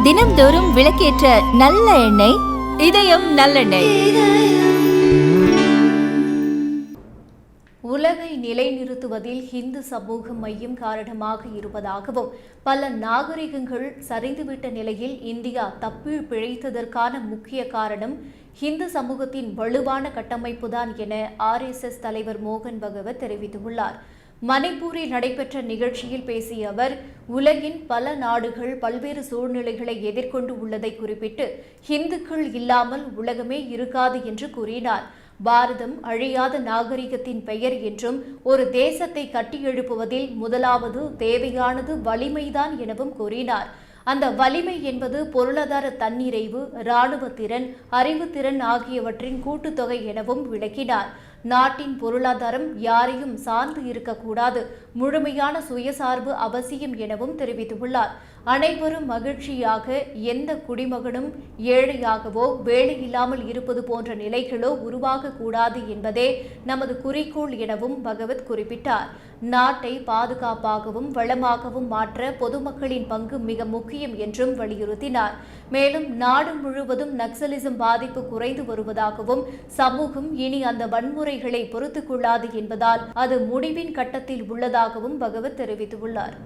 தினம்தோறும் விளக்கேற்ற நல்ல எண்ணெய் இதயம் நல்லெண்ணெய். உலகை நிலைநிறுத்துவதில் ஹிந்து சமூகம் மையம் காரணமாக இருப்பதாகவும் பல நாகரிகங்கள் சரிந்துவிட்ட நிலையில் இந்தியா தப்பில் பிழைத்ததற்கான முக்கிய காரணம் ஹிந்து சமூகத்தின் வலுவான கட்டமைப்புதான் என RSS தலைவர் மோகன் பகவத் தெரிவித்துள்ளார். மணிப்பூரில் நடைபெற்ற நிகழ்ச்சியில் பேசிய அவர், உலகின் பல நாடுகள் பல்வேறு சூழ்நிலைகளை எதிர்கொண்டு உள்ளதை குறிப்பிட்டு ஹிந்துக்கள் இல்லாமல் உலகமே இருக்காது என்று கூறினார். பாரதம் அழியாத நாகரிகத்தின் பெயர் என்றும் ஒரு தேசத்தை கட்டியெழுப்புவதில் முதலாவது தேவையானது வலிமைதான் எனவும் கூறினார். அந்த வலிமை என்பது பொருளாதார தன்னிறைவு, இராணுவ திறன், அறிவுத்திறன் ஆகியவற்றின் கூட்டுத்தொகை எனவும் விளக்கினார். நாட்டின் பொருளாதாரம் யாரையும் சார்ந்து இருக்கக்கூடாது, முழுமையான சுயசார்பு அவசியம் எனவும் தெரிவித்துள்ளார். அனைவரும் மகிழ்ச்சியாக, எந்த குடிமகனும் ஏழையாகவோ வேலையில்லாமல் இருப்பது போன்ற நிலைகளோ உருவாகக்கூடாது என்பதே நமது குறிக்கோள் எனவும் பகவத் குறிப்பிட்டார். நாட்டை பாதுகாப்பாகவும் வளமாகவும் மாற்ற பொதுமக்களின் பங்கு மிக முக்கியம் என்றும் வலியுறுத்தினார். மேலும் நாடு முழுவதும் நக்சலிசம் பாதிப்பு குறைந்து வருவதாகவும், சமூகம் இனி அந்த வன்முறைகளை பொறுத்துக் கொள்ளாது என்பதால் அது முடிவின் கட்டத்தில் உள்ளதாகவும் பகவத் தெரிவித்துள்ளார்.